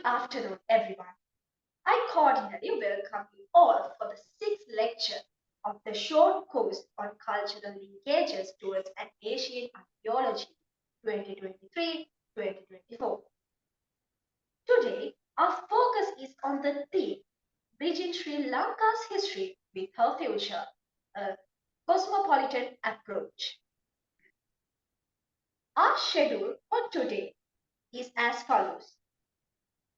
afternoon, everyone. I cordially welcome you all for the sixth lecture of the short course on cultural linkages towards an Asian archaeology 2023-2024. Today, our focus is on the theme Bridging Sri Lanka's history with her future, a cosmopolitan approach. Our schedule for today is as follows.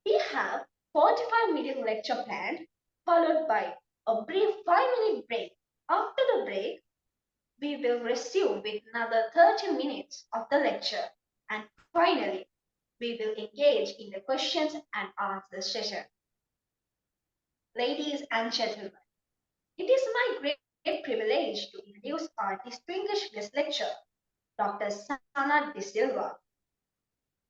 We have 45-minute lecture planned, followed by a brief 5-minute break. After the break, we will resume with another 30 minutes of the lecture. And finally, we will engage in the questions and answer session. Ladies and gentlemen, it is my great privilege to introduce our distinguished guest lecturer, Dr. Sanath De Silva.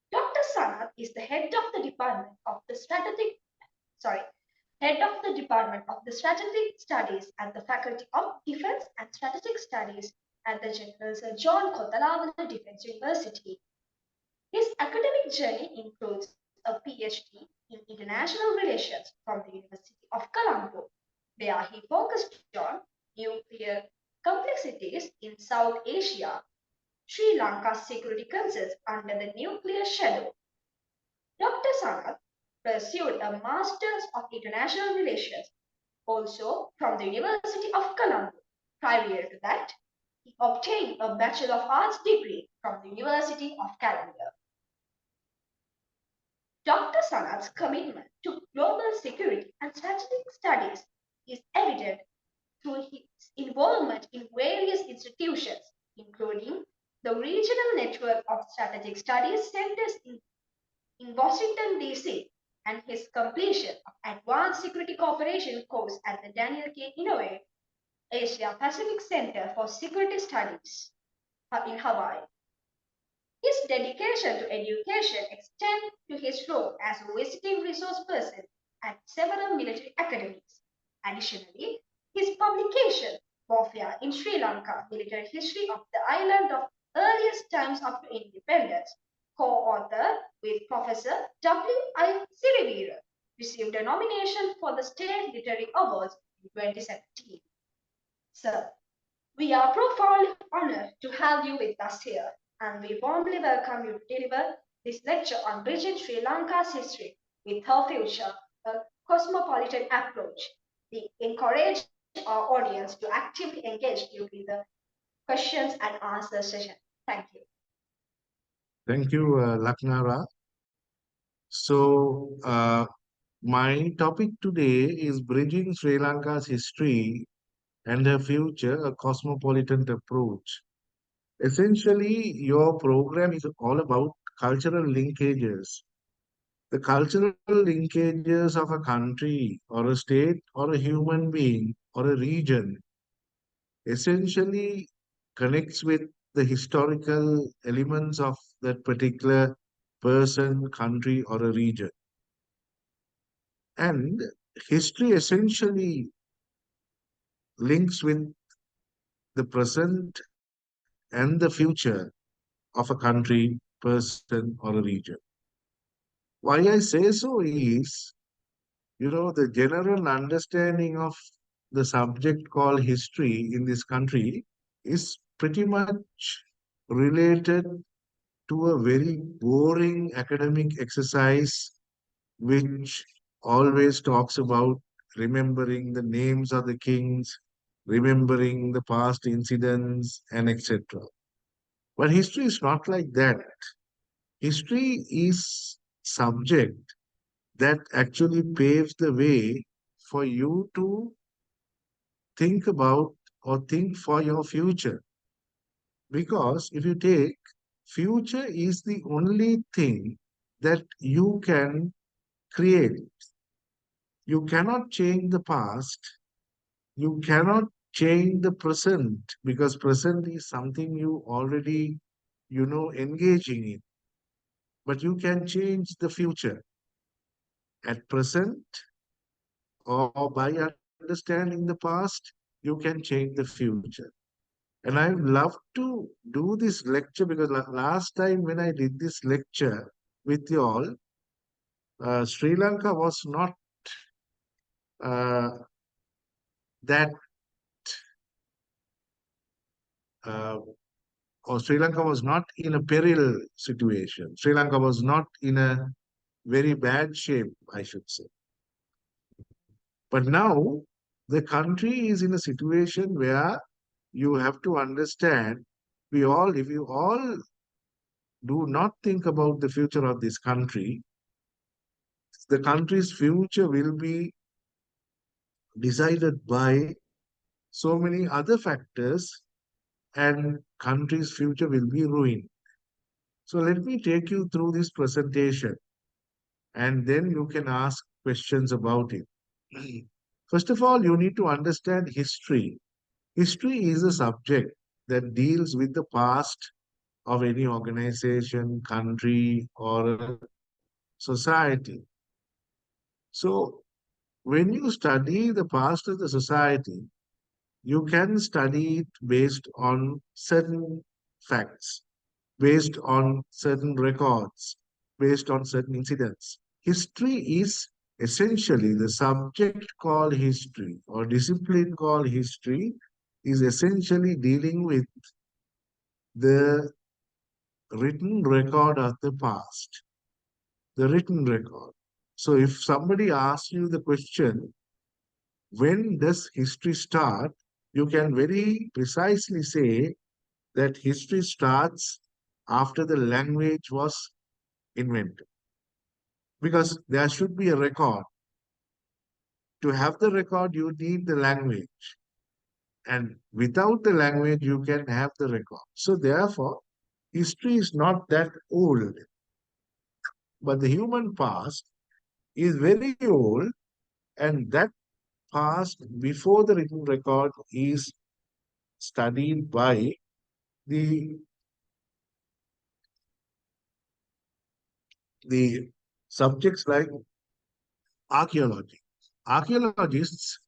Dr. Sanath is the head of the Department of the Strategic Studies at the Faculty of Defense and Strategic Studies at the General Sir John Kothawala Defense University. His academic journey includes a PhD in International Relations from the University of Colombo, where he focused on nuclear complexities in South Asia, Sri Lanka's security concerns under the nuclear shadow. Dr. Sanath pursued a Master's of International Relations, also from the University of Colombo. Prior to that, he obtained a Bachelor of Arts degree from the University of Columbia. Dr. Sanath's commitment to global security and strategic studies is evident through his involvement in various institutions, including the Regional Network of Strategic Studies Centers in Washington, D.C., and his completion of Advanced Security Cooperation course at the Daniel K. Inouye Asia Pacific Center for Security Studies in Hawaii. His dedication to education extends to his role as a visiting resource person at several military academies. Additionally, his publication, Warfare in Sri Lanka, Military History of the Island of Earliest Times up to Independence, co-authored with Professor W.I. Sirivira, received a nomination for the State Literary Awards in 2017. Sir, we are profoundly honored to have you with us here, and we warmly welcome you to deliver this lecture on bridging Sri Lanka's history with her future, a cosmopolitan approach. We encourage our audience to actively engage during the questions and answer session. Thank you. Thank you, Laknara. My topic today is Bridging Sri Lanka's History and Her Future, a Cosmopolitan Approach. Essentially, your program is all about cultural linkages. The cultural linkages of a country or a state or a human being or a region essentially connects with the historical elements of that particular person, country, or a region. And history essentially links with the present and the future of a country, person, or a region. Why I say so is, the general understanding of the subject called history in this country is pretty much related to a very boring academic exercise which always talks about remembering the names of the kings, remembering the past incidents, and etc. But history is not like that. History is subject that actually paves the way for you to think about or think for your future. Because if you take future is the only thing that you can create. You cannot change the past. You cannot change the present because present is something you already, engaging in. But you can change the future. At present, or by understanding the past, you can change the future. And I love to do this lecture because last time when I did this lecture with you all, Sri Lanka was not uh, that, uh, or Sri Lanka was not in a peril situation. Sri Lanka was not in a very bad shape, I should say. But now the country is in a situation where you have to understand, if you all do not think about the future of this country, the country's future will be decided by so many other factors, and country's future will be ruined. So let me take you through this presentation, and then you can ask questions about it. First of all, you need to understand history. History is a subject that deals with the past of any organization, country, or a society. So when you study the past of the society, you can study it based on certain facts, based on certain records, based on certain incidents. History is essentially the subject called history or discipline called history is essentially dealing with the written record of the past, the written record. So if somebody asks you the question, when does history start? You can very precisely say that history starts after the language was invented. Because there should be a record. To have the record, you need the language. And without the language, you can have the record. So therefore, history is not that old. But the human past is very old, and that past before the written record is studied by the the subjects like archaeology. Archaeologists,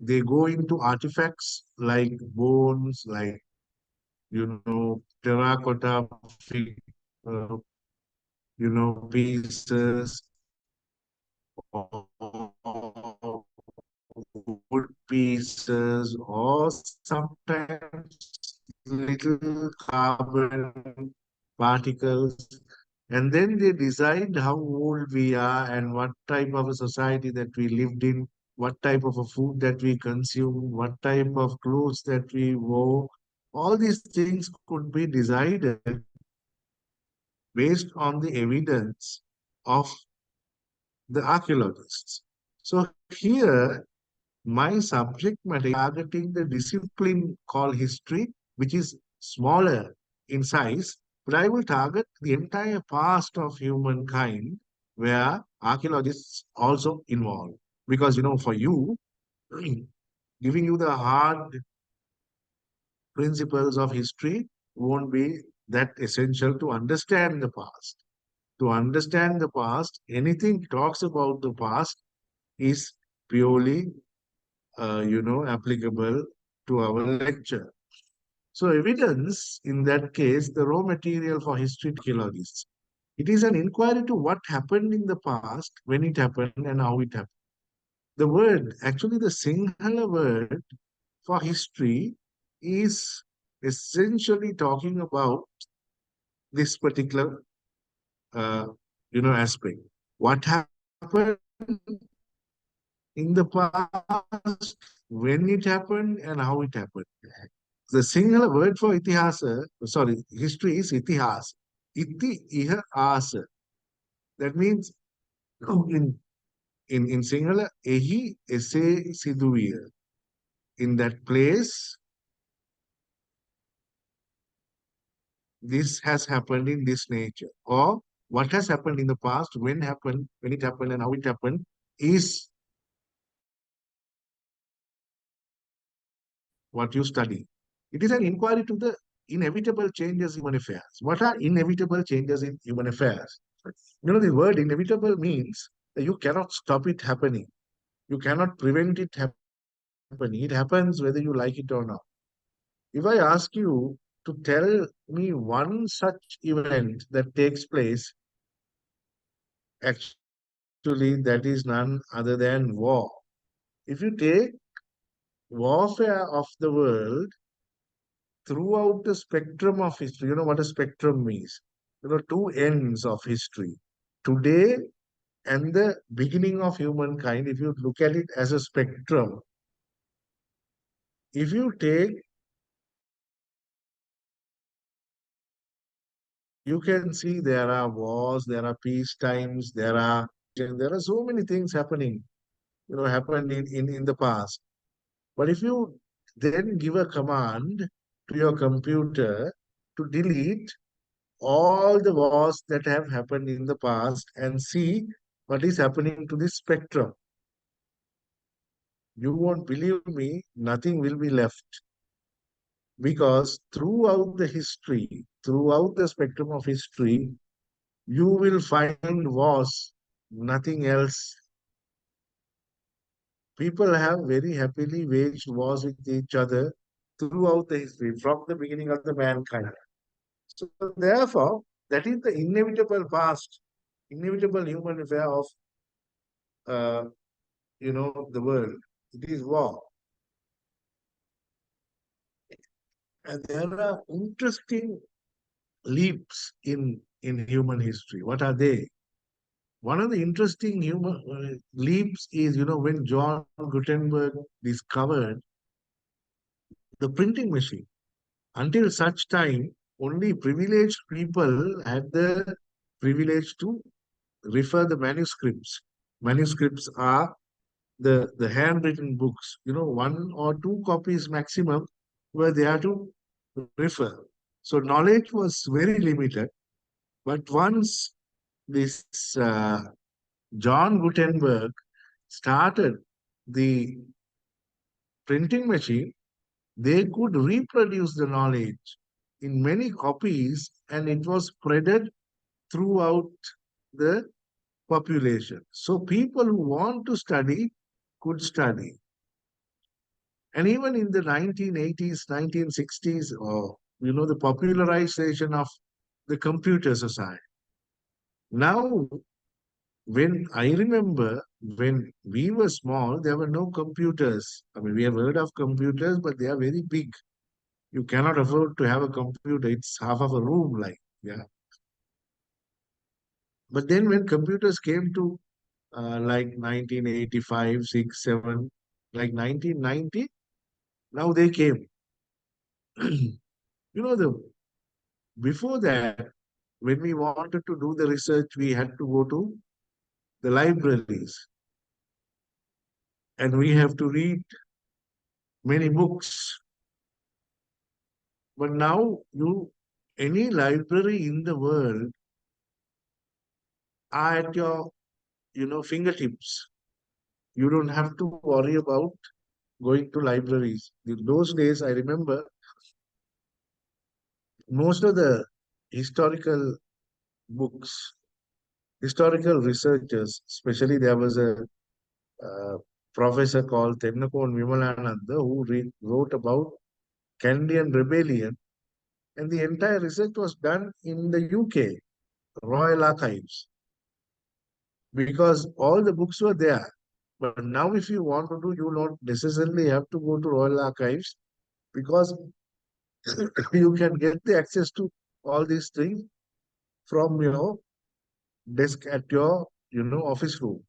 they go into artifacts like bones, like terracotta, uh, pieces, or wood pieces, or sometimes little carbon particles. And then they decide how old we are and what type of a society that we lived in, what type of a food that we consume, what type of clothes that we wore. All these things could be decided based on the evidence of the archaeologists. So here, my subject matter is targeting the discipline called history, which is smaller in size, but I will target the entire past of humankind where archaeologists also involved. Because, for you, giving you the hard principles of history won't be that essential to understand the past. To understand the past, anything talks about the past is purely applicable to our lecture. So evidence, in that case, the raw material for history archaeologists. It is an inquiry to what happened in the past, when it happened, and how it happened. The word, actually the Sinhala word for history is essentially talking about this particular, uh, aspect. What happened in the past, when it happened, and how it happened. The singular word for history is itihas. Iti iha asa. That means in in singular, ehi ese siduviya. In that place, this has happened in this nature. Or what has happened in the past, when it happened, and how it happened, is what you study. It is an inquiry to the inevitable changes in human affairs. What are inevitable changes in human affairs? The word inevitable means that you cannot stop it happening. You cannot prevent it happening. It happens whether you like it or not. If I ask you to tell me one such event that takes place Actually, that is none other than war. If you take warfare of the world throughout the spectrum of history, you know what a spectrum means? Two ends of history. Today and the beginning of humankind, if you look at it as a spectrum, if you take, you can see there are wars, there are peace times, there are so many things happening, happened in the past. But if you then give a command to your computer to delete all the wars that have happened in the past and see what is happening to this spectrum, you won't believe me, nothing will be left. Because throughout the history, throughout the spectrum of history, you will find wars, nothing else. People have very happily waged wars with each other throughout the history, from the beginning of the mankind. So therefore, that is the inevitable past, inevitable human affair of uh, the world. It is war. And there are interesting leaps in human history. What are they? One of the interesting human leaps is, when John Gutenberg discovered the printing machine. Until such time, only privileged people had the privilege to refer the manuscripts. Manuscripts are the handwritten books, one or two copies maximum were there to refer. So knowledge was very limited. But once this John Gutenberg started the printing machine, they could reproduce the knowledge in many copies and it was spreaded throughout the population. So people who want to study could study. And even in the 1980s, 1960s, or the popularization of the computer society. Now, when I remember when we were small, there were no computers. I mean, we have heard of computers, but they are very big. You cannot afford to have a computer. It's half of a room, like, yeah. But then when computers came to like 1985, 6, 7, like 1990, now they came. The before that, when we wanted to do the research, we had to go to the libraries and we have to read many books. But now any library in the world are at your, fingertips. You don't have to worry about going to libraries. In those days, I remember most of the historical books, historical researchers, especially there was a uh, professor called Tennakon Vimalananda who wrote about Candian rebellion, and the entire research was done in the UK, Royal Archives, because all the books were there. But now, if you want to do, you don't necessarily have to go to Royal Archives because you can get the access to all these things from your desk at your office room.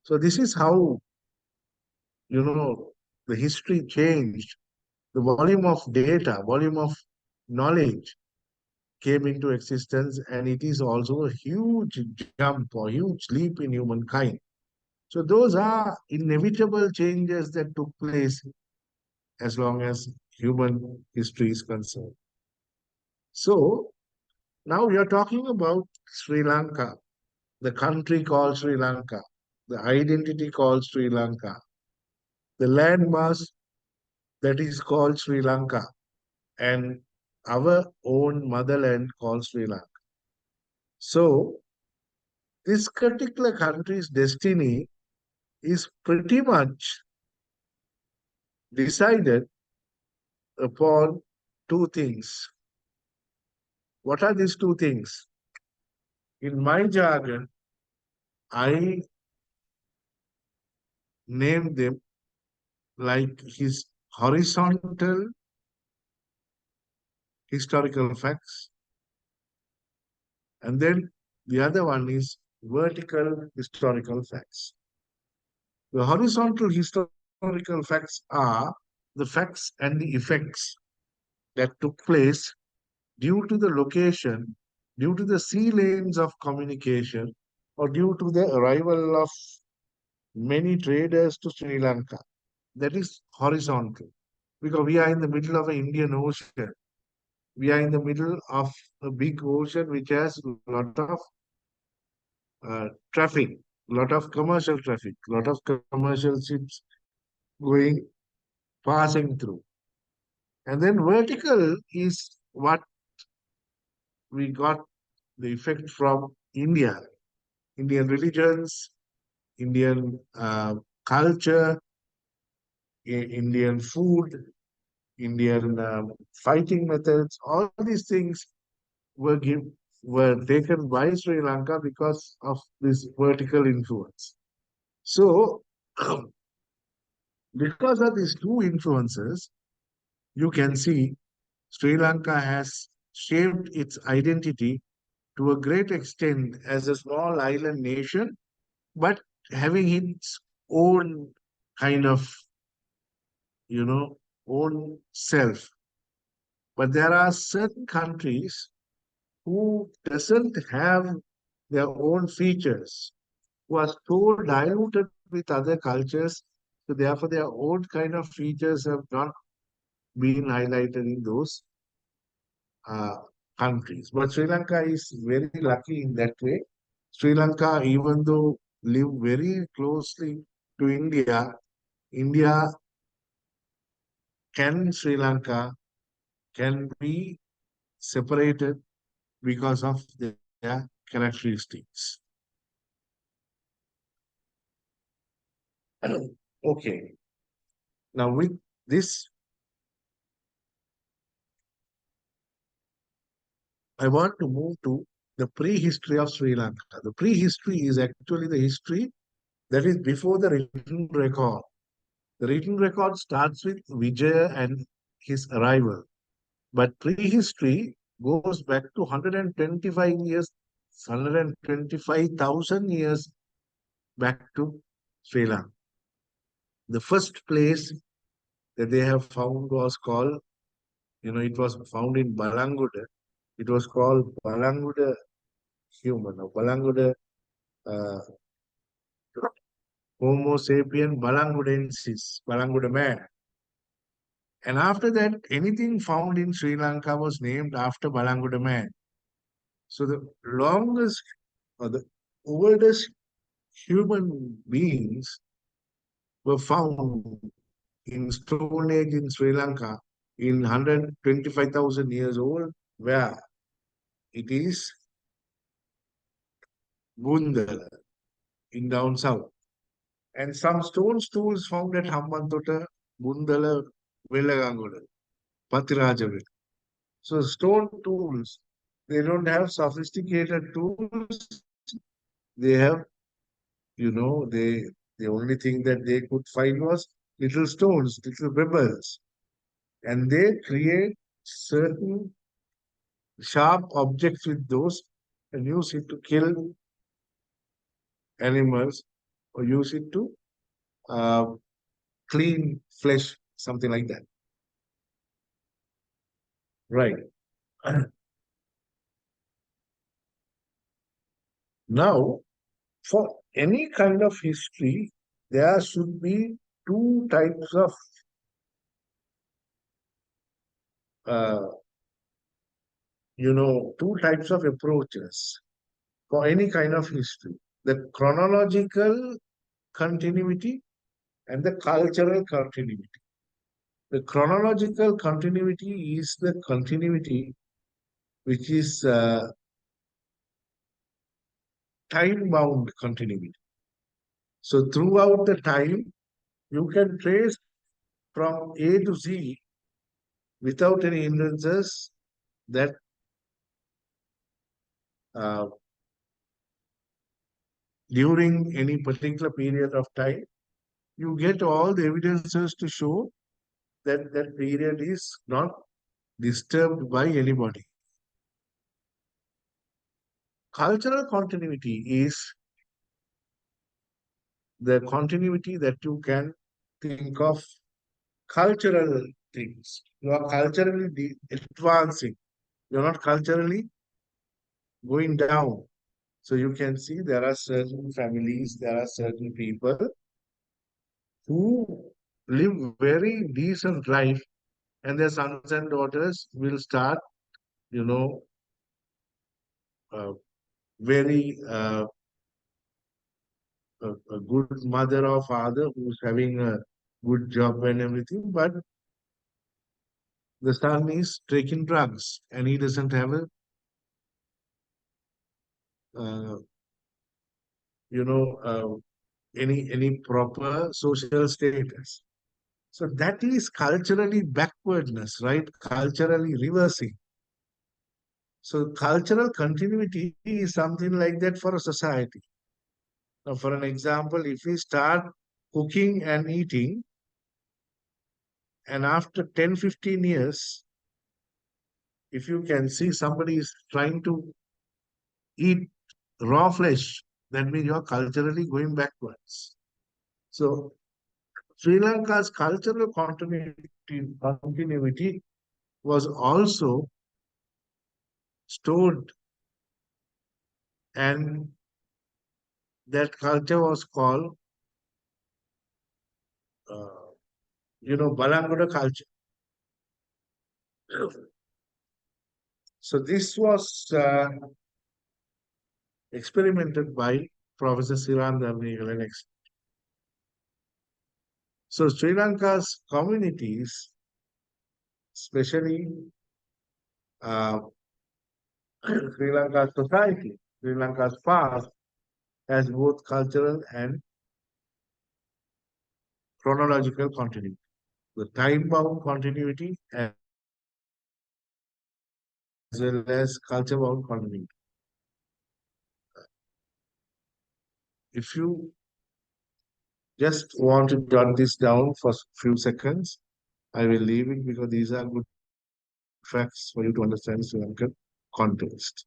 So this is how the history changed. The volume of data, volume of knowledge came into existence, and it is also a huge jump or huge leap in humankind. So those are inevitable changes that took place as long as human history is concerned. So now we are talking about Sri Lanka, the country called Sri Lanka, the identity called Sri Lanka, the landmass that is called Sri Lanka, and our own motherland called Sri Lanka. So this particular country's destiny is pretty much decided upon two things. What are these two things? In my jargon, I named them like his horizontal historical facts, and then the other one is vertical historical facts. The horizontal historical facts are the facts and the effects that took place due to the location, due to the sea lanes of communication, or due to the arrival of many traders to Sri Lanka. That is horizontal because we are in the middle of an Indian Ocean. We are in the middle of a big ocean which has a lot of traffic, lot of commercial traffic, lot of commercial ships going, passing through. And then vertical is what we got the effect from India, Indian religions, Indian culture, Indian food, Indian fighting methods. All these things were were taken by Sri Lanka because of this vertical influence. So, because of these two influences, you can see Sri Lanka has shaped its identity to a great extent as a small island nation, but having its own kind of, own self. But there are certain countries who doesn't have their own features, who are so diluted with other cultures, so therefore their own kind of features have not been highlighted in those uh, countries. But Sri Lanka is very lucky in that way. Sri Lanka, even though live very closely to India, India Sri Lanka can be separated because of their characteristics. Okay, now with this, I want to move to the prehistory of Sri Lanka. The prehistory is actually the history that is before the written record. The written record starts with Vijaya and his arrival, but prehistory goes back to 125 years, 125,000 years back to Sri Lanka. The first place that they have found was called, it was found in Balanguda. It was called Balanguda human or Balanguda uh, Homo sapien Balangudensis, Balanguda man. And after that, anything found in Sri Lanka was named after Balanguda man. So the longest or the oldest human beings were found in Stone Age in Sri Lanka in 125,000 years old, where it is Gundala in down south. And some stone tools found at Hambantota, Gundala, Velagangoda, Patirajavil. So stone tools, they don't have sophisticated tools. They have, the only thing that they could find was little stones, little pebbles. And they create certain sharp objects with those and use it to kill animals or use it to uh, clean flesh, something like that. Right. Now, for any kind of history, there should be two types of, uh, two types of approaches for any kind of history. The chronological continuity and the cultural continuity. The chronological continuity is the continuity which is time bound continuity. So, throughout the time, you can trace from A to Z without any hindrances that uh, during any particular period of time, you get all the evidences to show that that period is not disturbed by anybody. Cultural continuity is the continuity that you can think of cultural things. You are culturally advancing. You're not culturally going down. So you can see there are certain families, there are certain people who live very decent life, and their sons and daughters will start, you know, uh, very a good mother or father who's having a good job and everything, but the son is taking drugs and he doesn't have a, uh, any proper social status. So that is culturally backwardness, right? Culturally reversing. So cultural continuity is something like that for a society. Now, for an example, if we start cooking and eating, and after 10, 15 years, if you can see somebody is trying to eat raw flesh, that means you're culturally going backwards. So Sri Lanka's cultural continuity was also stored, and that culture was called, uh, Balangoda culture. So this was experimented by Professor Siranda Megalan. So Sri Lanka's communities, especially uh, Sri Lanka's society, Sri Lanka's past, has both cultural and chronological continuity. The time-bound continuity as well as culture-bound continuity. If you just want to jot this down for a few seconds, I will leave it because these are good facts for you to understand Sri Lankan context.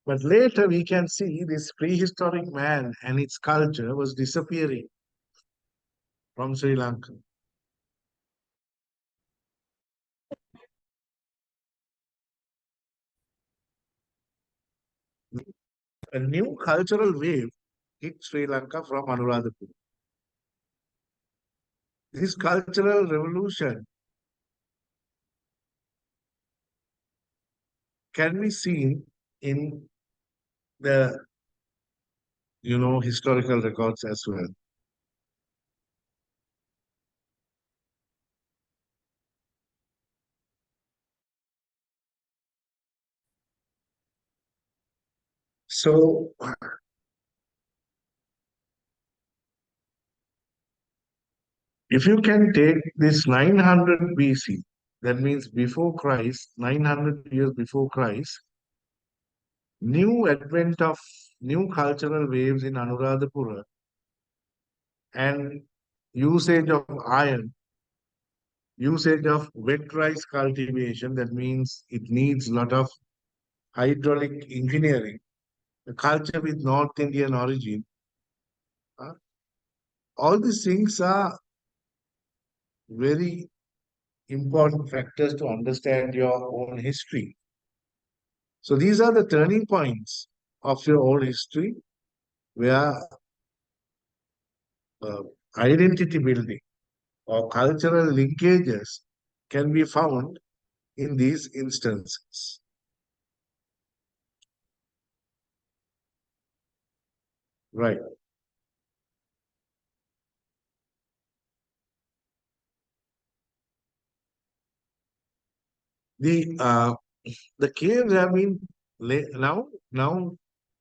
But later we can see this prehistoric man and its culture was disappearing from Sri Lanka. A new cultural wave hit Sri Lanka from Anuradhapura. This cultural revolution can be seen in the historical records as well. So if you can take this 900 BC, that means before Christ, 900 years before Christ, new advent of new cultural waves in Anuradhapura and usage of iron, usage of wet rice cultivation, that means it needs a lot of hydraulic engineering, a culture with North Indian origin. uh, all these things are very important factors to understand your own history. So these are the turning points of your own history where uh, identity building or cultural linkages can be found in these instances. Right. The the caves have been now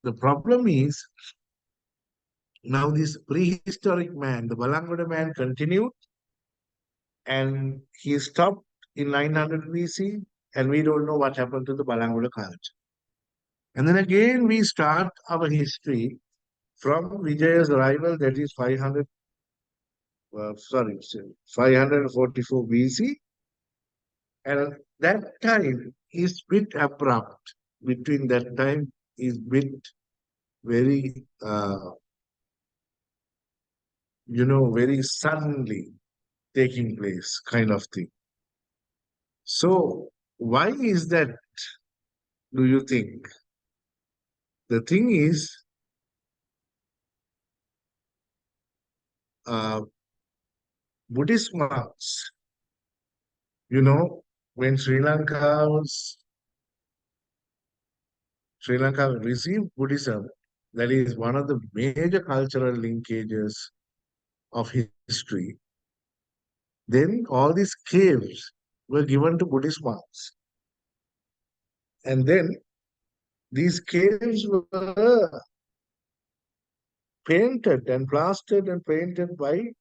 the problem is now this prehistoric man, the Balangoda man continued and he stopped in 900 BC and we don't know what happened to the Balangoda culture. And then again we start our history from Vijaya's arrival, that is 500, 544 BC, and that time is bit abrupt. Between that time is bit very, very suddenly taking place, kind of thing. So why is that? Do you think? The thing is, uh, Buddhist monks. You know, when Sri Lanka received Buddhism, that is one of the major cultural linkages of history. Then all these caves were given to Buddhist monks. And then these caves were painted and plastered and painted by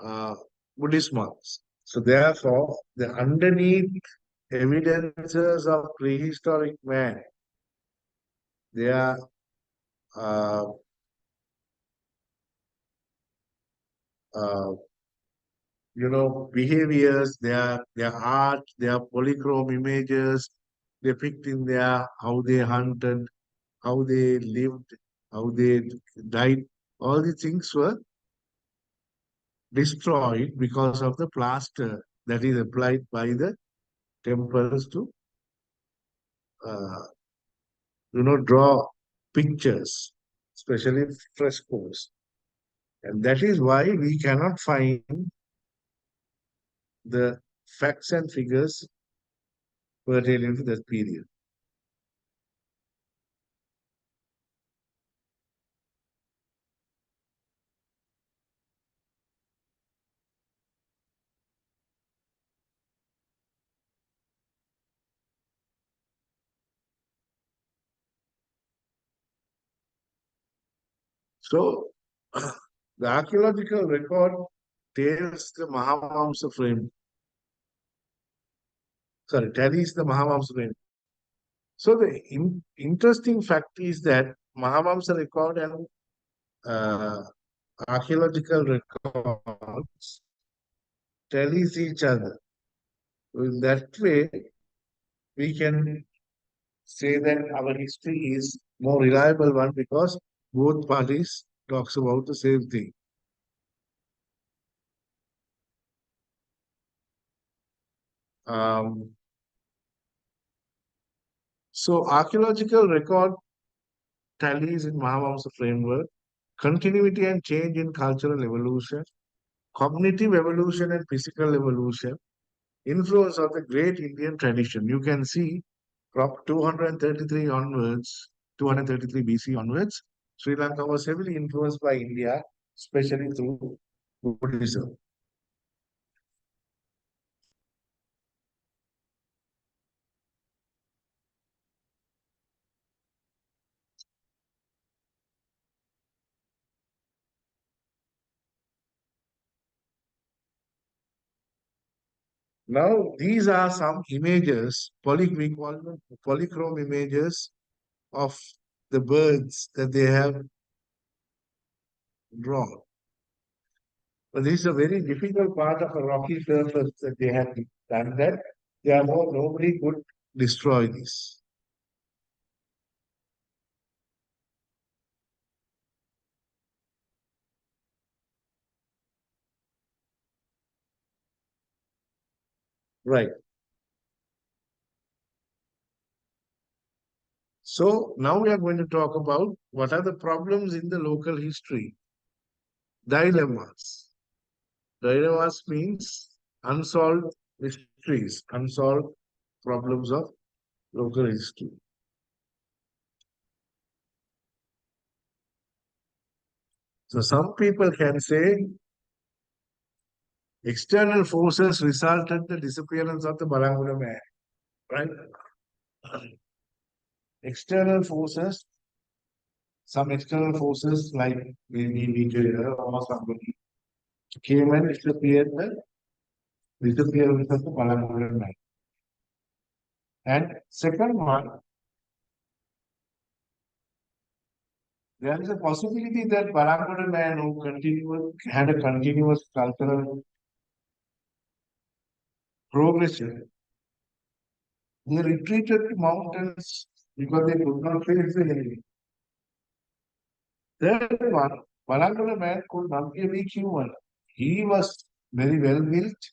uh, Buddhist monks. So therefore, the underneath evidences of prehistoric man, they are uh, uh, behaviors, their art, their polychrome images depicting their how they hunted, how they lived, how they died. All these things were destroyed because of the plaster that is applied by the temples to, uh, draw pictures, especially frescoes. And that is why we cannot find the facts and figures pertaining to that period. So, the archaeological record tells the Mahavamsa frame, sorry, tallies the Mahavamsa frame. So, the interesting fact is that Mahavamsa record and uh, archaeological records tallies each other. In that way, we can say that our history is more reliable one because both parties talks about the same thing. Um, so archaeological record tallies in Mahavamsa framework, continuity and change in cultural evolution, cognitive evolution and physical evolution, influence of the great Indian tradition. You can see from 233 onwards, 233 BC onwards, Sri Lanka was heavily influenced by India, especially through Buddhism. Now, these are some images, we call them polychrome images of the birds that they have drawn. But this is a very difficult part of a rocky surface that they have done that. Therefore, nobody could destroy this. Right. So now we are going to talk about what are the problems in the local history. Dilemmas. Dilemmas means unsolved mysteries, unsolved problems of local history. So some people can say External forces resulted the disappearance of the Balanguda man, right? External forces, some external forces like maybe meteor or somebody came and disappearance of the Balanguda man. And second one, there is a possibility that Balanguda man who had a continuous cultural progression, they retreated to mountains because they could not face the enemy. Third one, Balanguda man could not be a weak human. He was very well built,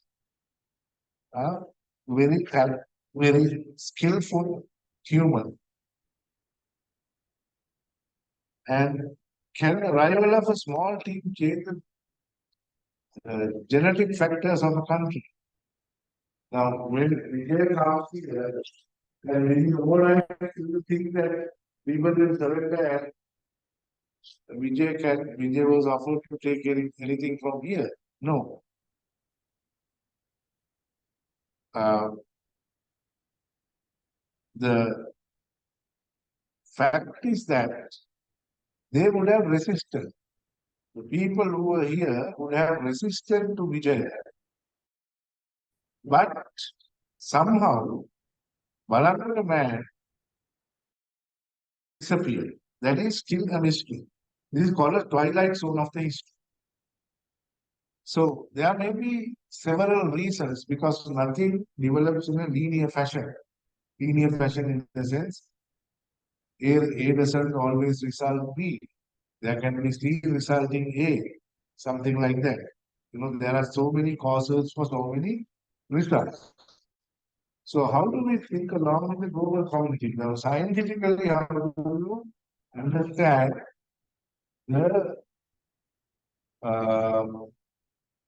uh, very very skillful human, and can the arrival of a small team change the genetic factors of a country? Now, when Vijay comes here, and when you override, you think that people will surrender and Vijay was offered to take anything from here. No. Uh, the fact is that they would have resisted. The people who were here would have resisted to Vijay. But somehow, Balaganda man disappeared. That is still a mystery. This is called a twilight zone of the history. So there may be several reasons because nothing develops in a linear fashion. Linear fashion in the sense A doesn't always result B. There can be C resulting A, something like that. You know, there are so many causes for so many results. So how do we think along with the global community? Now, scientifically, how do you understand the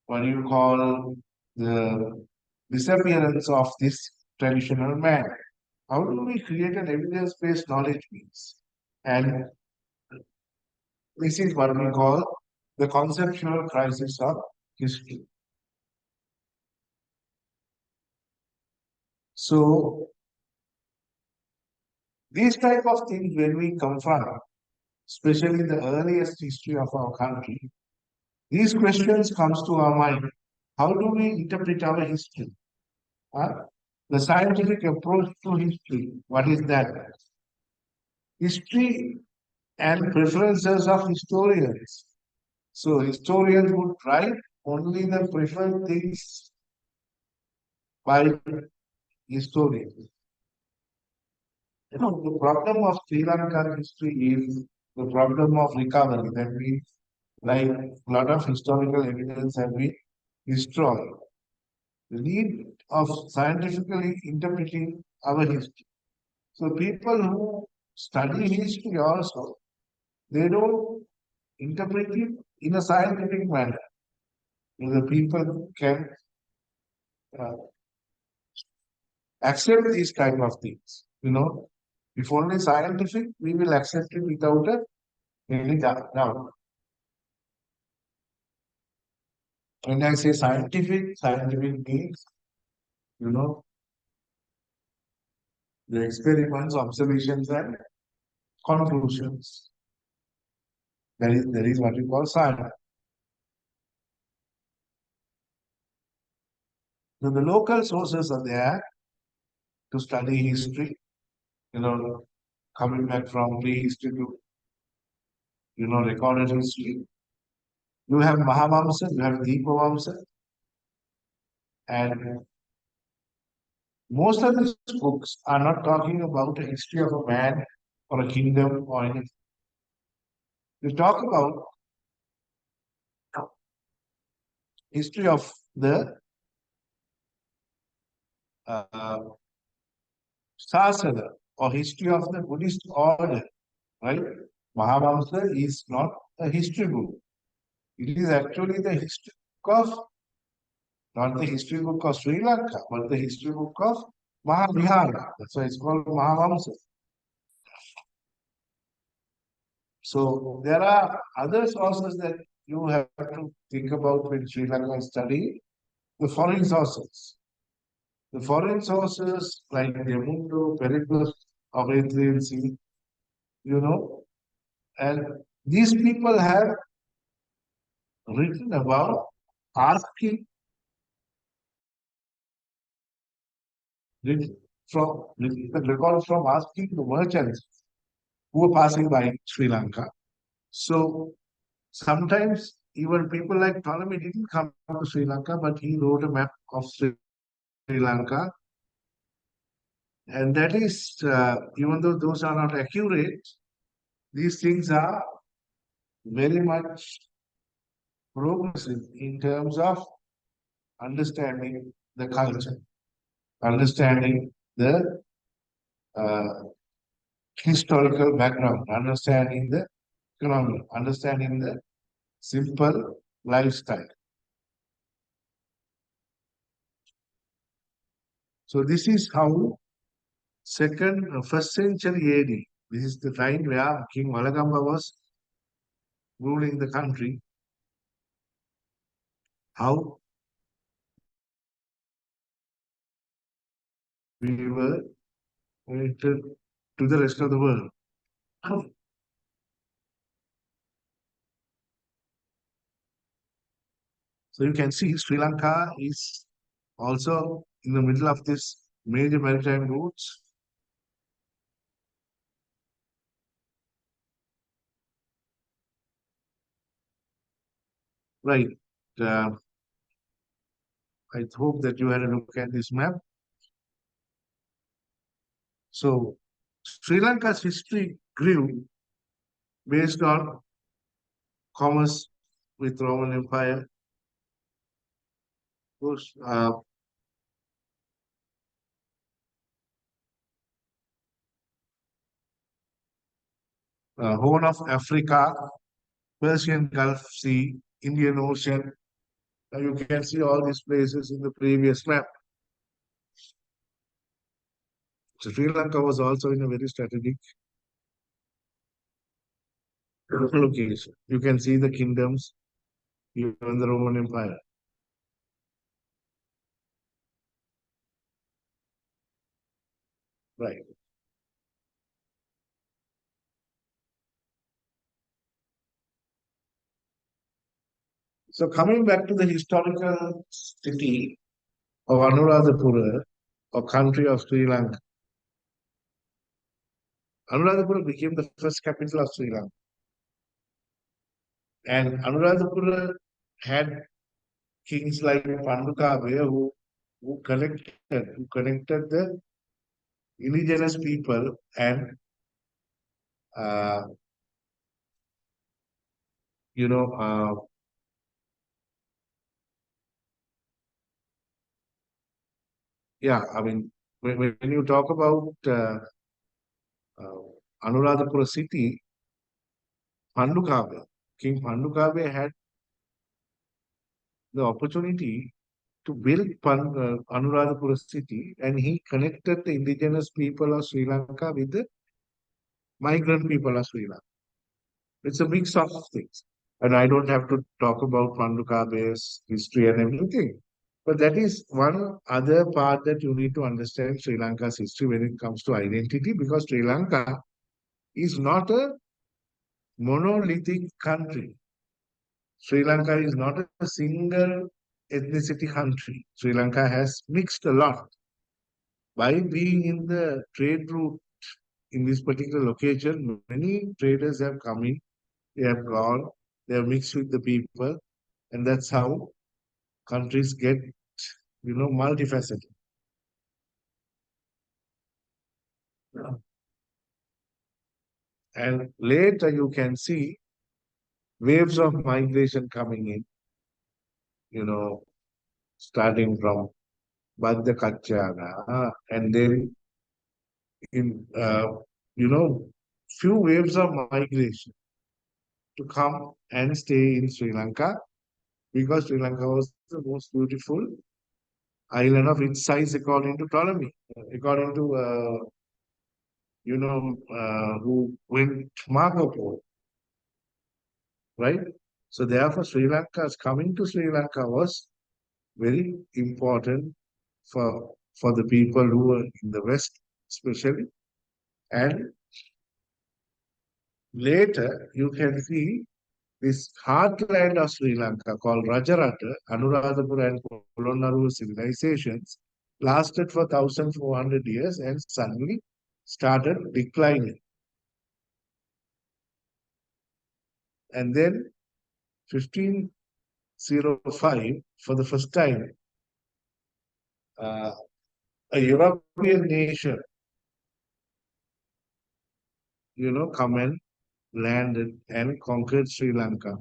what do you call the disappearance of this traditional man? How do we create an evidence-based knowledge base? And this is what we call the conceptual crisis of history. So these type of things when we confront, especially the earliest history of our country, these questions comes to our mind. How do we interpret our history? Huh? The scientific approach to history, what is that? History and preferences of historians. So historians would write only the preferred things by historians. You know, the problem of Sri Lankan history is the problem of recovery. That means, like a lot of historical evidence have been destroyed. The need of scientifically interpreting our history. So people who study history also, they don't interpret it in a scientific manner. So the people can uh, accept these type of things. You know, if only scientific, we will accept it without any doubt. When I say scientific means, you know, the experiments, observations, and conclusions. That is what we call science. So the local sources are there to study history, you know, coming back from prehistory to, you know, recorded history. You have Mahavamsa, you have Deepavamsa, and most of these books are not talking about the history of a man or a kingdom or anything. They talk about history of the uh, Sasana or history of the Buddhist order, right? Mahavamsa is not a history book. It is actually the history book of, not the history book of Sri Lanka, but the history book of Mahavihara. That's why it's called Mahavamsa. So there are other sources that you have to think about when Sri Lanka is studying. the foreign sources. The foreign sources like the Mundo, Pericles of Adrian Sea, you know, and these people have written about asking written written records from asking the merchants who were passing by Sri Lanka. So sometimes even people like Ptolemy didn't come to Sri Lanka, but he wrote a map of Sri Lanka, and that is even though those are not accurate, these things are very much progressive in terms of understanding the culture, understanding the uh, historical background, understanding the economy, understanding the simple lifestyle. So this is how first century AD. This is the time where King Valagamba was ruling the country. How we were connected to the rest of the world. So you can see Sri Lanka is also in the middle of this major maritime routes. Right. Uh, I hope that you had a look at this map. So Sri Lanka's history grew based on commerce with Roman Empire. Of course, Horn of Africa, Persian Gulf Sea, Indian Ocean. You can see all these places in the previous map. So Sri Lanka was also in a very strategic location. You can see the kingdoms, even the Roman Empire. Right. So coming back to the historical city of Anuradhapura, or country of Sri Lanka. Anuradhapura became the first capital of Sri Lanka. And Anuradhapura had kings like Pandukave who connected the indigenous people and uh, you know yeah, I mean when you talk about uh, Anuradhapura city, Pandukave, King Pandukave had the opportunity to build Anuradhapura city, and he connected the indigenous people of Sri Lanka with the migrant people of Sri Lanka. It's a mix of things. And I don't have to talk about Pandukabe's history and everything. But that is one other part that you need to understand Sri Lanka's history when it comes to identity, because Sri Lanka is not a monolithic country. Sri Lanka is not a single ethnicity country. Sri Lanka has mixed a lot. By being in the trade route in this particular location, many traders have come in, they have gone, they have mixed with the people, and that's how countries get, multifaceted. And later you can see waves of migration coming in, you know, starting from Badda Kachana, and then in, few waves of migration to come and stay in Sri Lanka, because Sri Lanka was the most beautiful island of its size according to Ptolemy, according to, who went Marco Polo, right? So therefore, Sri Lanka's coming to Sri Lanka was very important for the people who are in the West, especially. And later, you can see this heartland of Sri Lanka called Rajarata, Anuradhapura and Polonnaruwa civilizations lasted for 1400 years and suddenly started declining. And then 1505, for the first time, uh, a European nation, come and landed and conquered Sri Lanka.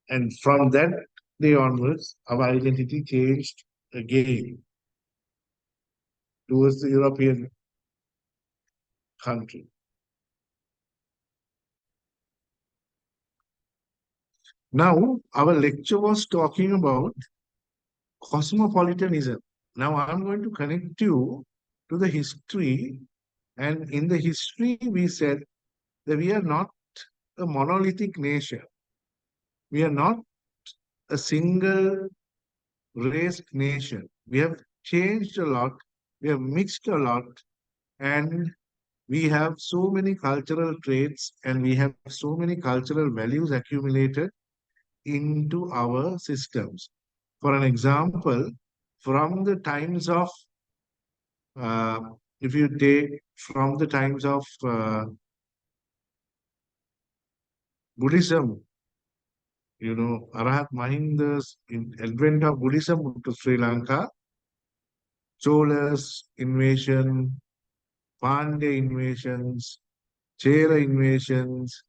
And from that day onwards, our identity changed again towards the European country. Now, our lecture was talking about cosmopolitanism. Now, I'm going to connect you to the history. And in the history, we said that we are not a monolithic nation. We are not a single race nation. We have changed a lot. We have mixed a lot. And we have so many cultural traits and we have so many cultural values accumulated into our systems. For an example, from the times of, uh, if you take from the times of Buddhism, Arahat Mahinda's advent of Buddhism to Sri Lanka, Cholas invasion, Pandya invasions, Chera invasions,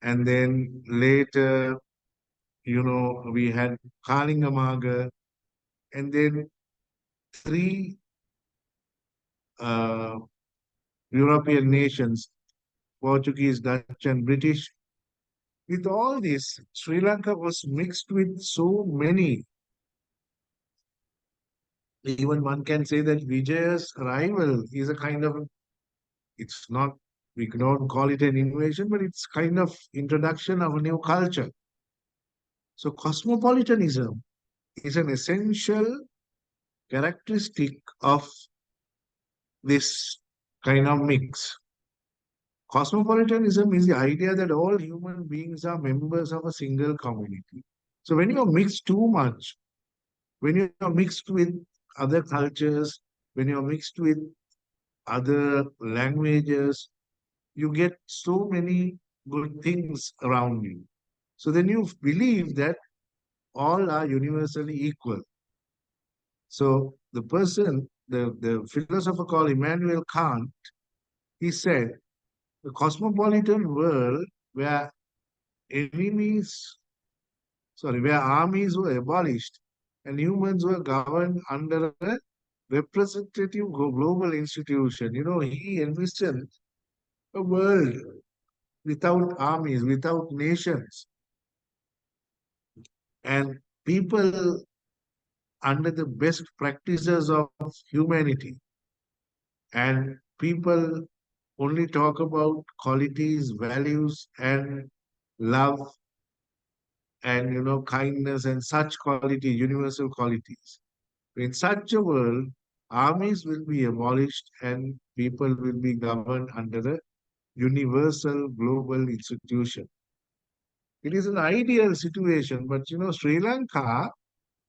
and then later, we had Kalingamaga, and then three uh, European nations, Portuguese, Dutch, and British. With all this, Sri Lanka was mixed with so many. Even one can say that Vijaya's arrival is a kind of, it's not, we don't call it an invasion, but it's kind of introduction of a new culture. So cosmopolitanism is an essential characteristic of this kind of mix. Cosmopolitanism is the idea that all human beings are members of a single community. So when you're mixed too much, when you're mixed with other cultures, when you're mixed with other languages, you get so many good things around you. So then you believe that all are universally equal. So the philosopher called Immanuel Kant, he said, the cosmopolitan world where enemies, where armies were abolished and humans were governed under a representative global institution. He envisioned a world without armies, without nations, and people under the best practices of humanity. And people only talk about qualities, values, and love and kindness and such quality, universal qualities. In such a world, armies will be abolished and people will be governed under a universal global institution. It is an ideal situation, but Sri Lanka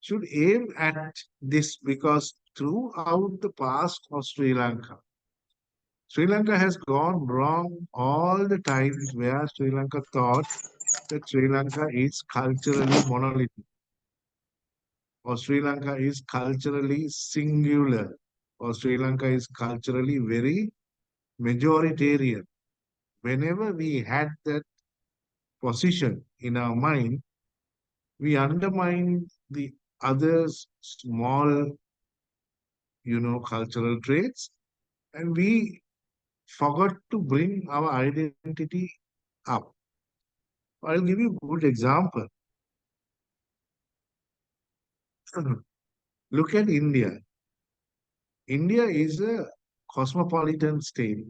should aim at this because throughout the past of Sri Lanka has gone wrong all the times where Sri Lanka thought that Sri Lanka is culturally monolithic or Sri Lanka is culturally singular or Sri Lanka is culturally very majoritarian. Whenever we had that position in our mind, we undermine the others' small, cultural traits, and we forgot to bring our identity up. I'll give you a good example. Look at India. India is a cosmopolitan state.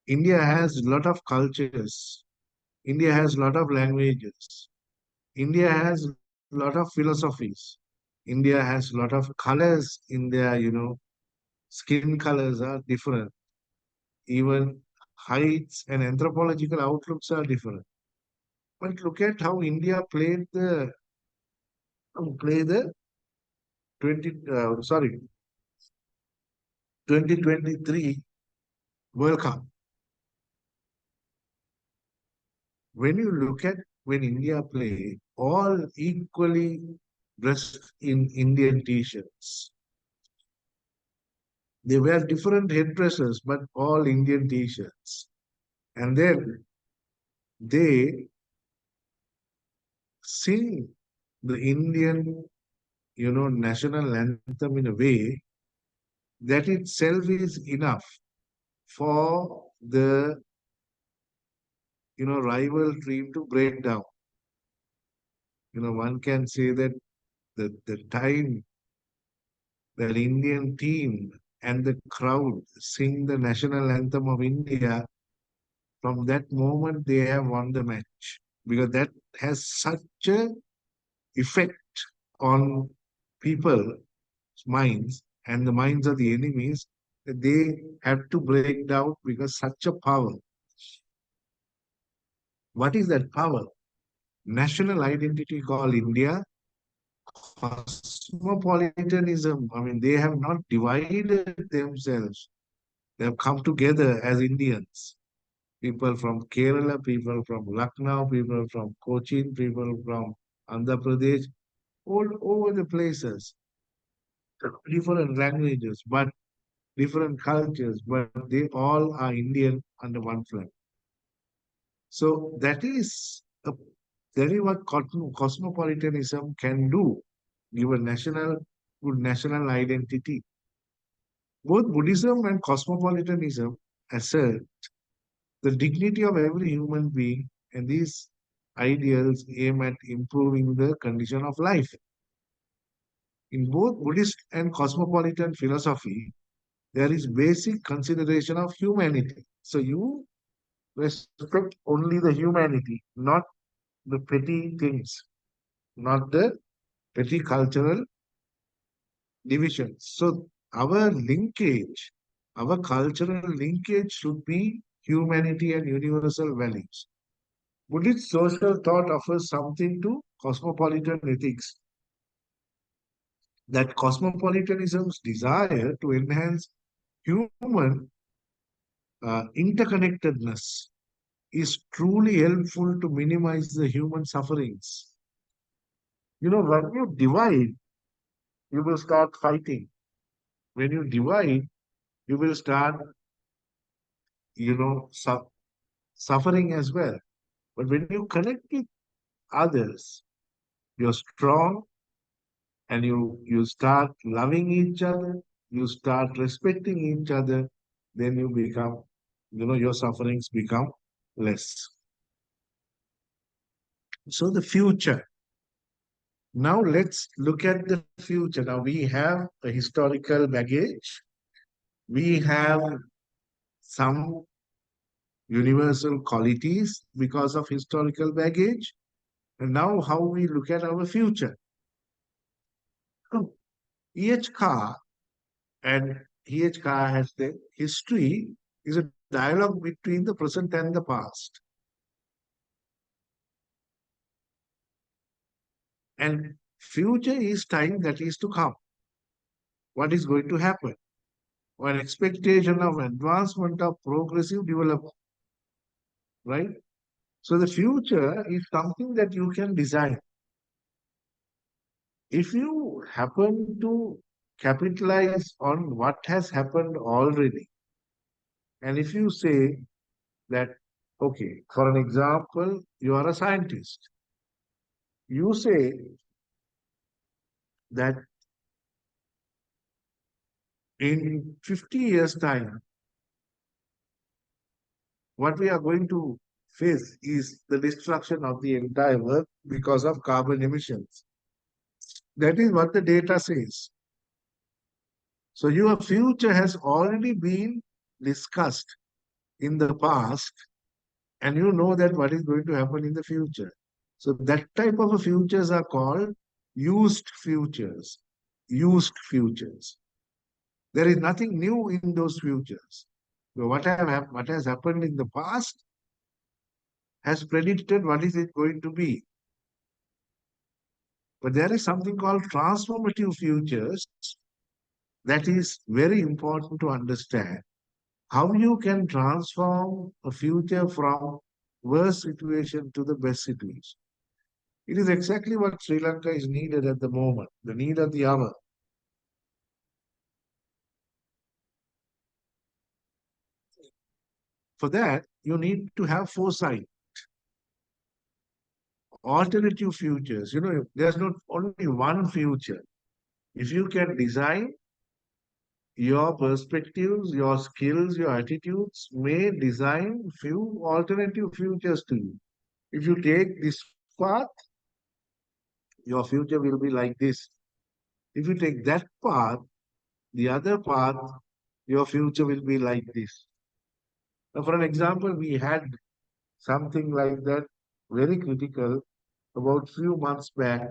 India has a lot of cultures. India has a lot of languages. India has a lot of philosophies. India has a lot of colors in their, skin colors are different. Even heights and anthropological outlooks are different. But look at how India play the 2023 World Cup. When you look at when India play, all equally dressed in Indian t-shirts. They wear different headdresses, but all Indian t-shirts. And then they sing the Indian, national anthem in a way that itself is enough for the, rival team to break down. One can say that the time that Indian team and the crowd sing the national anthem of India, from that moment they have won the match because that has such a effect on people's minds and the minds of the enemies that they have to break down because such a power. What is that power? National identity called India, cosmopolitanism. I mean, they have not divided themselves. They have come together as Indians. People from Kerala, people from Lucknow, people from Cochin, people from Andhra Pradesh, all over the places, different languages, but different cultures, but they all are Indian under one flag. So that is what cosmopolitanism can do, give a good national identity. Both Buddhism and cosmopolitanism assert the dignity of every human being, and these ideals aim at improving the condition of life. In both Buddhist and cosmopolitan philosophy, there is basic consideration of humanity. So you respect only the humanity, not the petty things, not the petty cultural divisions. So our cultural linkage should be humanity and universal values. Buddhist social thought offers something to cosmopolitan ethics, that cosmopolitanism's desire to enhance human interconnectedness is truly helpful to minimize the human sufferings. When you divide, you will start fighting. When you divide, you will start, you know, su- suffering as well. But when you connect with others, you're strong and you start loving each other, you start respecting each other, then you become, your sufferings become less. So the future. Now let's look at the future. Now we have a historical baggage. We have some universal qualities because of historical baggage. And now how we look at our future. So each car and each car has the history is a dialogue between the present and the past. And future is time that is to come. What is going to happen? Or an expectation of advancement of progressive development, right? So the future is something that you can design. If you happen to capitalize on what has happened already, and if you say that, okay, for an example, you are a scientist, you say that in 50 years' time, what we are going to face is the destruction of the entire earth because of carbon emissions. That is what the data says. So your future has already been discussed in the past, and you know that what is going to happen in the future. So that type of a futures are called used futures. Used futures. There is nothing new in those futures. So what has happened in the past has predicted what is it going to be. But there is something called transformative futures that is very important to understand. How you can transform a future from worst situation to the best situation. It is exactly what Sri Lanka is needed at the moment, the need of the hour. For that, you need to have foresight, alternative futures. You know, there's not only one future. If you can design your perspectives, your skills, your attitudes may design few alternative futures to you. If you take this path, your future will be like this. If you take that path, the other path, your future will be like this. Now, for an example, we had something like that very critical about few months back.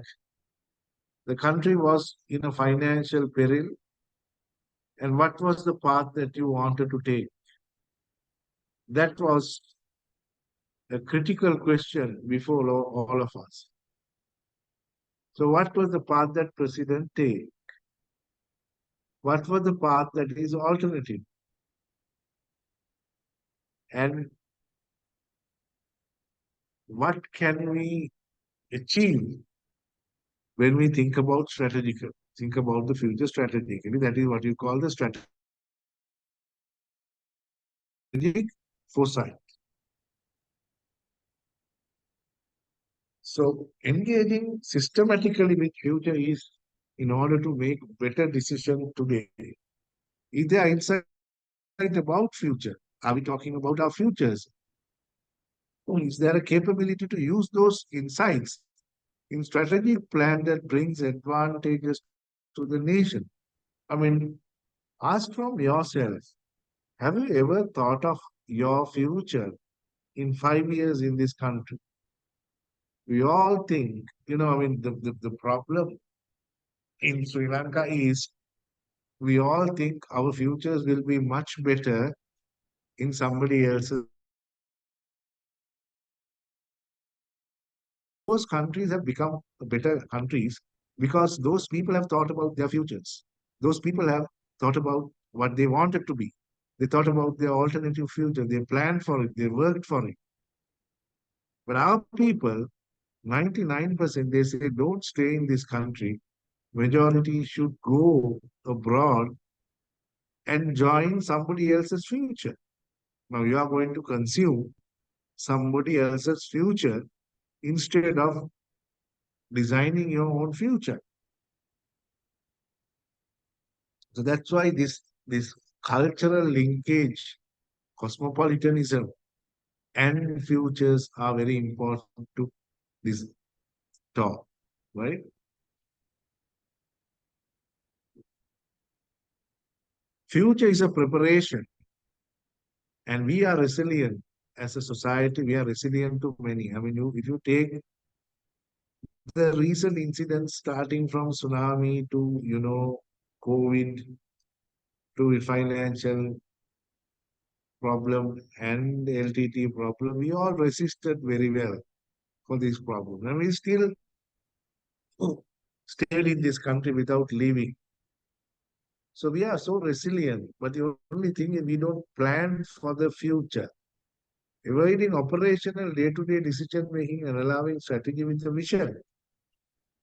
The country was in a financial peril, and what was the path that you wanted to take? That was a critical question before all of us. So, what was the path that President take? What was the path that is alternative? And what can we achieve when we think about strategical, think about the future strategically? That is what you call the strategic foresight. So engaging systematically with future is in order to make better decision today. Is there insight about future? Are we talking about our futures? Or is there a capability to use those insights in strategic plan that brings advantages to the nation? I mean, ask from yourself, have you ever thought of your future in 5 years in this country? We all think, the problem in Sri Lanka is we all think our futures will be much better in somebody else's. Those countries have become better countries because those people have thought about their futures. Those people have thought about what they wanted to be. They thought about their alternative future. They planned for it. They worked for it. But our people, 99%, they say, don't stay in this country. Majority should go abroad and join somebody else's future. Now you are going to consume somebody else's future instead of designing your own future. So that's why this cultural linkage, cosmopolitanism, and futures are very important to this talk, right? Future is a preparation, and we are resilient as a society. We are resilient to many. I mean, if you take the recent incidents starting from tsunami to COVID to financial problem and LTT problem, we all resisted very well for this problem. And we still stayed in this country without leaving. So we are so resilient. But the only thing is we don't plan for the future. Avoiding operational day-to-day decision making and allowing strategy with a vision.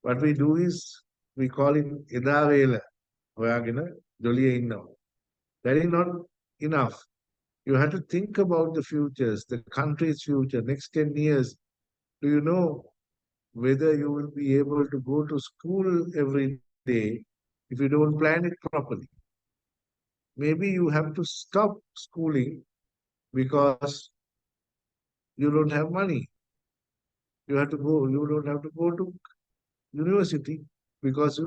What we do is we call it Idavela. That is not enough. You have to think about the futures, the country's future, next 10 years. Do you know whether you will be able to go to school every day if you don't plan it properly? Maybe you have to stop schooling because you don't have money. You don't have to go to university because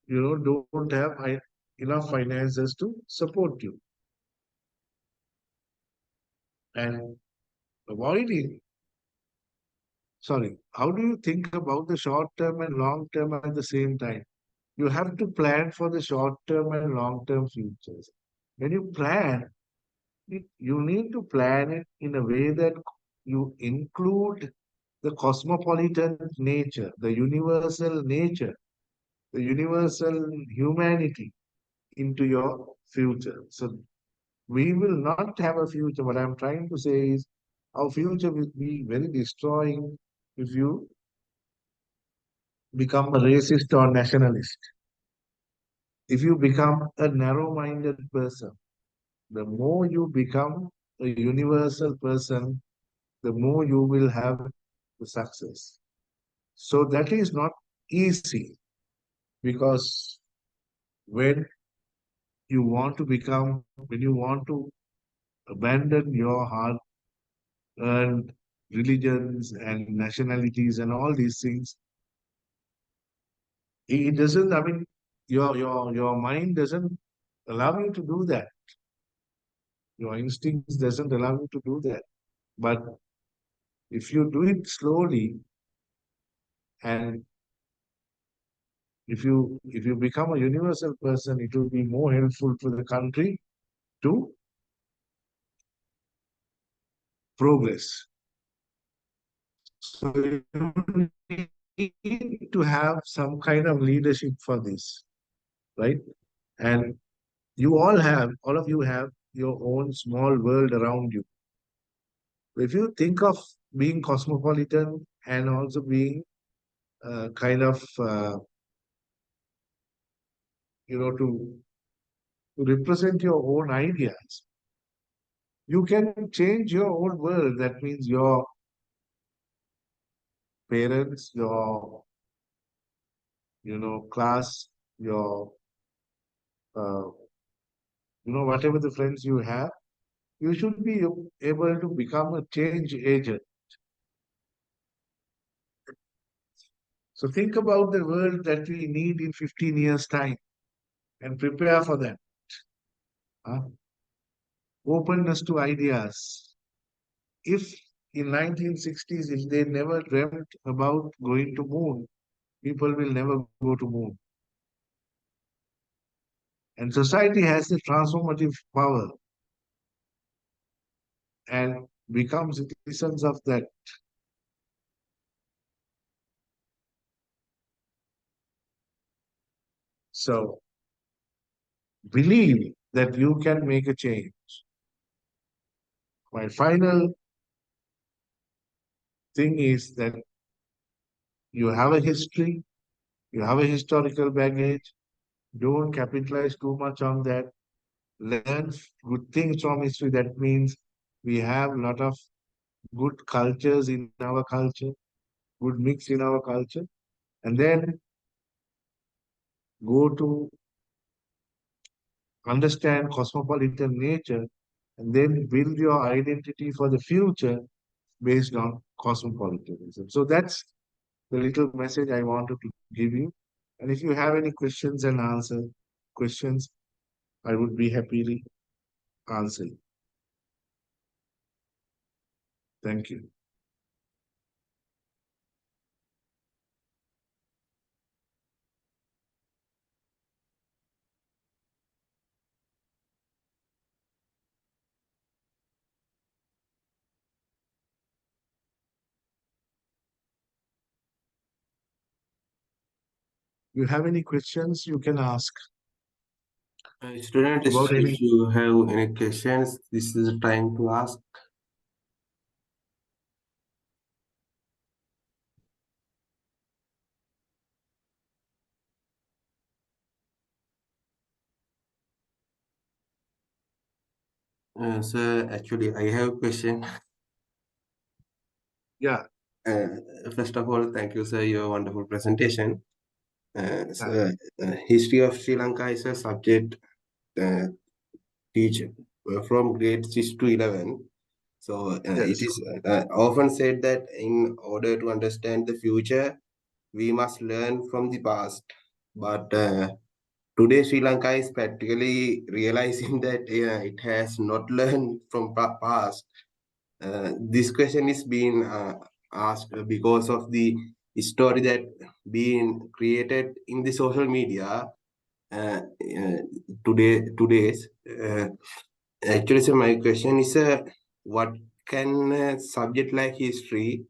don't have enough finances to support you. And avoiding sorry, how do you think about the short term and long term at the same time? You have to plan for the short term and long term futures. When you plan, you need to plan it in a way that you include the cosmopolitan nature, the universal nature, the universal humanity into your future. So we will not have a future. What I'm trying to say is our future will be very destroying if you become a racist or nationalist. If you become a narrow minded person, the more you become a universal person, the more you will have the success. So that is not easy because when when you want to abandon your hard earned religions and nationalities and all these things, it doesn't, I mean, your mind doesn't allow you to do that. Your instincts doesn't allow you to do that. But if you do it slowly and if you become a universal person, it will be more helpful to the country to progress. So you need to have some kind of leadership for this, right? And all of you have your own small world around you. If you think of being cosmopolitan and also being kind of, to represent your own ideas, you can change your own world. That means your parents, your, class, your, uh, whatever the friends you have, you should be able to become a change agent. So think about the world that we need in 15 years' time and prepare for that. Huh? Openness to ideas. If in 1960s, if they never dreamt about going to moon, people will never go to moon. And society has the transformative power and become citizens of that. So believe that you can make a change. My final thing is that you have a history, you have a historical baggage. Don't capitalize too much on that. Learn good things from history. That means we have a lot of good cultures in our culture, good mix in our culture, and then go to understand cosmopolitan nature, and then build your identity for the future based on cosmopolitanism. So that's the little message I wanted to give you. And if you have any questions and answer questions, I would be happily answering. Thank you. You have any questions, you can ask Students, about if any. you have any questions, this is the time to ask. Sir, actually, I have a question. Yeah. Uh, First of all, thank you, sir, your wonderful presentation. Yeah. History of Sri Lanka is a subject uh, teach from grade 6 to 11. So it Yes. is often said that in order to understand the future, we must learn from the past. But today, Sri Lanka is practically realizing that it has not learned from past. This question is being asked because of the story that being created in the social media uh, uh, today's. Actually, so my question is, what can a subject like history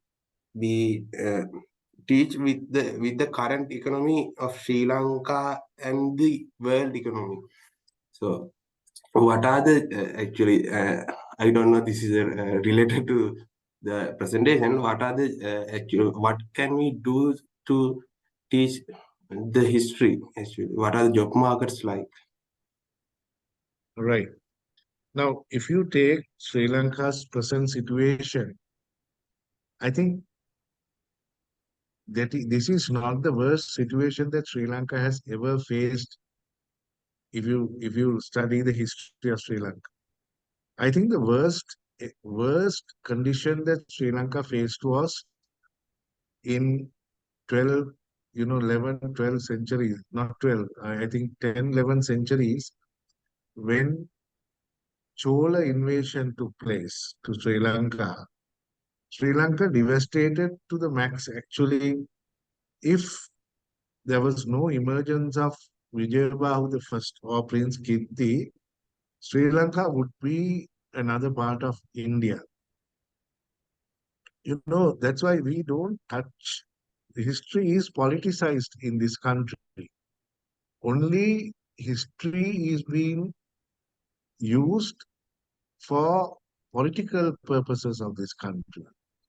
be teach with the current economy of Sri Lanka and the world economy? So, what are the actually? I don't know. This is related to the presentation. What are the actual? What can we do to teach the history? Actually, what are the job markets like? Right. Now, if you take Sri Lanka's present situation, I think this is not the worst situation that Sri Lanka has ever faced. If you study the history of Sri Lanka, I think the worst condition that Sri Lanka faced was in 12, 11, 12 centuries, not 12, I think 10, 11 centuries, when Chola invasion took place to Sri Lanka. Sri Lanka devastated to the max. Actually, if there was no emergence of Vijayabahu the first or Prince Kirti, Sri Lanka would be another part of India. That's why we don't touch. History is politicized in this country. Only history is being used for political purposes of this country.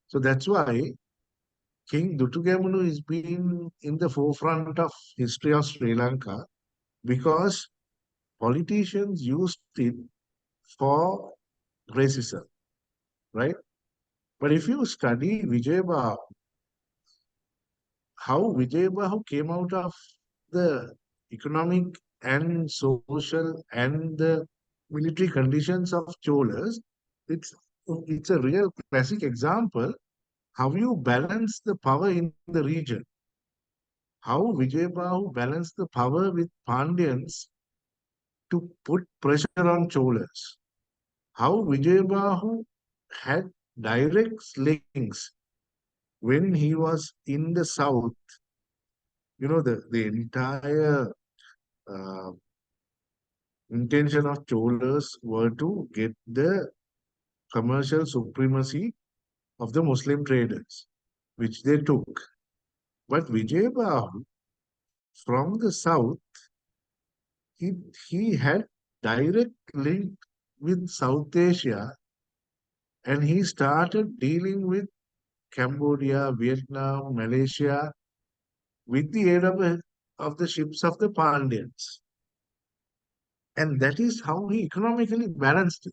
So that's why King Dutugamunu is being in the forefront of history of Sri Lanka because politicians used it for racism, right? But if you study Vijayabahu, how Vijayabahu came out of the economic and social and the military conditions of Cholas, it's it's a real classic example how you balance the power in the region, how Vijayabahu balanced the power with Pandyans to put pressure on Cholas, how Vijayabahu had direct links when he was in the south. The entire uh, intention of Cholas were to get the commercial supremacy of the Muslim traders, which they took. But Vijayabahu from the south, he, he had direct link with South Asia, and he started dealing with Cambodia, Vietnam, Malaysia with the aid of the ships of the Pandyans. And that is how he economically balanced it.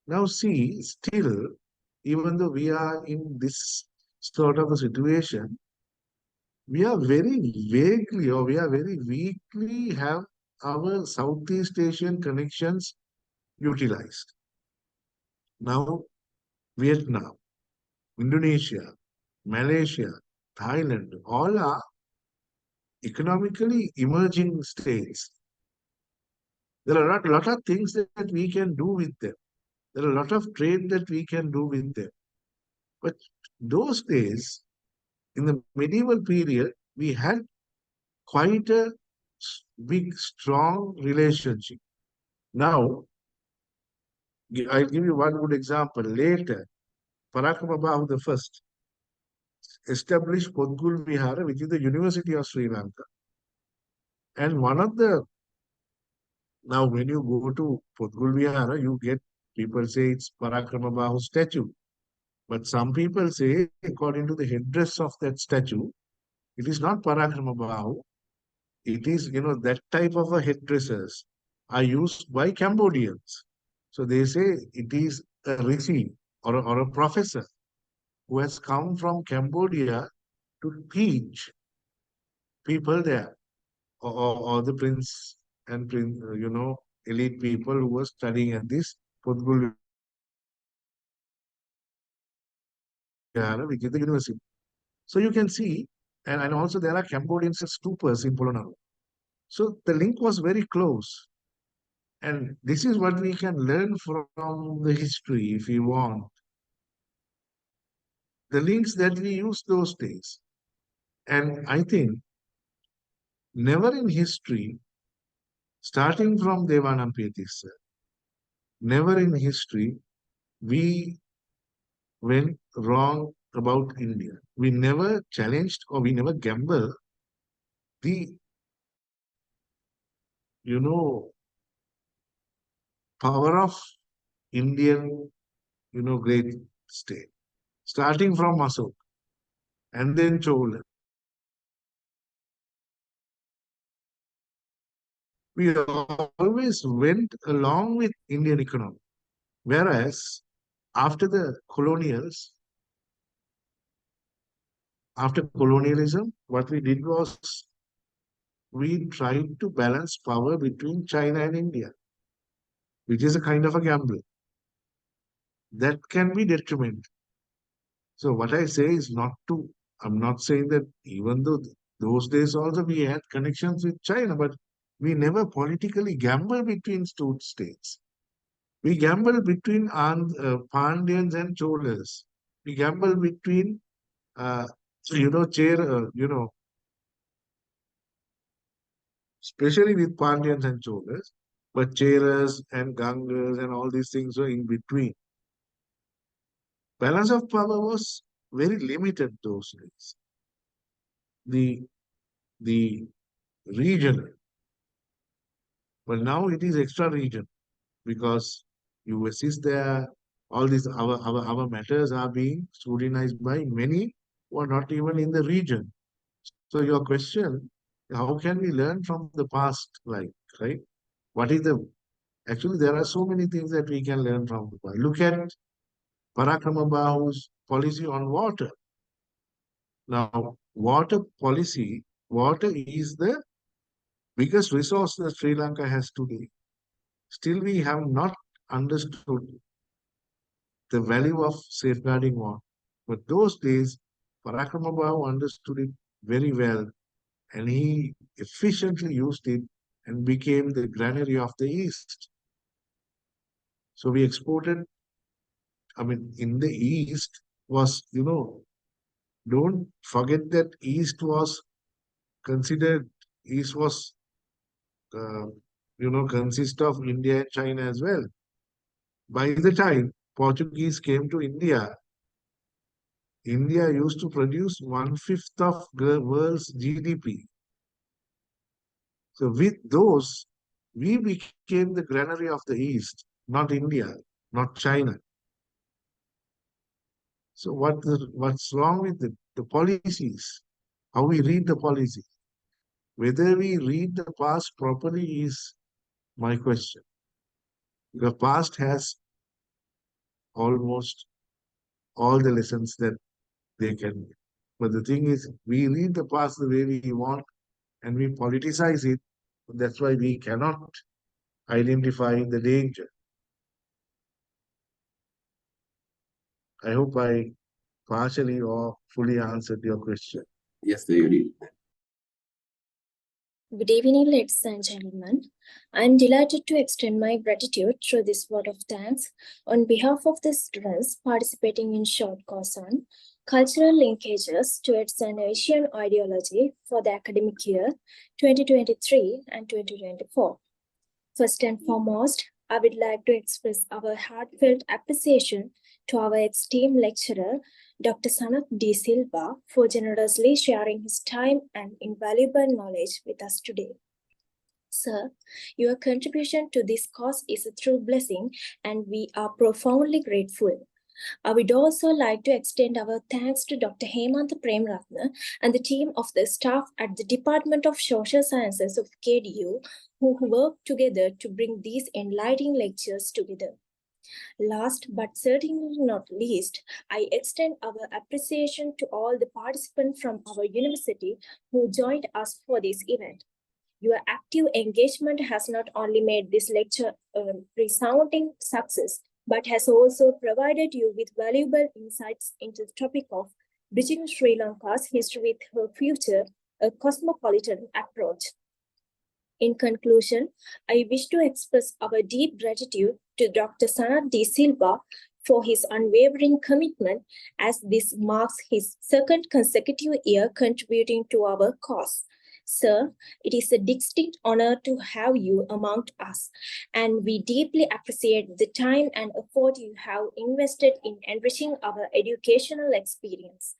Now, see, still, even though we are in this sort of a situation, we are very vaguely or we are very weakly have our Southeast Asian connections utilized. Now, Vietnam, Indonesia, Malaysia, Thailand, all are economically emerging states. There are a lot of things that we can do with them. There are a lot of trade that we can do with them. But those days, in the medieval period, we had quite a big, strong relationship. Now, I'll give you one good example. Later, Parakamabahu the first established Podgul Vihara, which is the University of Sri Lanka. And one of the now, when you go to Podgul Vihara, you get people say it's Parakamabahu statue. But some people say, according to the headdress of that statue, it is not Parakamabahu. It is, that type of a headdresses are used by Cambodians. So they say it is a rishi or a professor who has come from Cambodia to teach people there, or the prince and prince, elite people who were studying at this Podgul Vihara, which is the university. So you can see, and also there are Cambodians as stupas in Polonnaruwa. So the link was very close. And this is what we can learn from the history if we want. the links that we used those days. And I think never in history, starting from Devanampiyathissa, never in history we went wrong about India. We never challenged or we never gambled the, you know, power of Indian, great state. Starting from Asok and then Chola. We always went along with Indian economy. Whereas after the colonials, after colonialism, what we did was we tried to balance power between China and India, which is a kind of a gamble. That can be detrimental. So what I say is not to, I'm not saying that even though those days also we had connections with China, but we never politically gambled between two states. We gambled between Pandyans and Cholas. We gambled between, especially with Pandyans and Cholas, but Cheras and Gangas and all these things were in between. Balance of power was very limited those days. The regional, but now it is extra region because US is there. All these our matters are being scrutinized by many who are not even in the region. So your question, how can we learn from the past? Like, right? What is the actually there are so many things that we can learn from the past. Look at Parakrama Bahu's policy on water. Now, water is the biggest resource that Sri Lanka has today. Still, we have not understood the value of safeguarding water. But those days, Parakrama Bahu understood it very well and he efficiently used it and became the granary of the East. So we exported, in the East was, don't forget that considered, East was, uh, consist of India and China as well. By the time Portuguese came to India, India used to produce 1/5 of the world's GDP. So with those, we became the granary of the East, not India, not China. So what's wrong with the policies? How we read the policy? Whether we read the past properly is my question. The past has almost all the lessons that they can give. But the thing is, we read the past the way we want and we politicize it. That's why we cannot identify the danger. I hope I partially or fully answered your question. Yes, you did. Good evening, ladies and gentlemen. I'm delighted to extend my gratitude through this vote of thanks on behalf of the students participating in short course on cultural linkages towards an Asian ideology for the academic year 2023 and 2024. First and foremost, I would like to express our heartfelt appreciation to our esteemed lecturer, Dr. Sanath De Silva, for generously sharing his time and invaluable knowledge with us today. Sir, your contribution to this cause is a true blessing, and we are profoundly grateful. I would also like to extend our thanks to Dr. Hemantha Premratna and the team of the staff at the Department of Social Sciences of KDU who worked together to bring these enlightening lectures together. Last but certainly not least, I extend our appreciation to all the participants from our university who joined us for this event. Your active engagement has not only made this lecture a resounding success, but has also provided you with valuable insights into the topic of bridging Sri Lanka's history with her future, a cosmopolitan approach. In conclusion, I wish to express our deep gratitude to Dr. Sanath De Silva for his unwavering commitment, as this marks his second consecutive year contributing to our cause. Sir, it is a distinct honor to have you among us, and we deeply appreciate the time and effort you have invested in enriching our educational experience.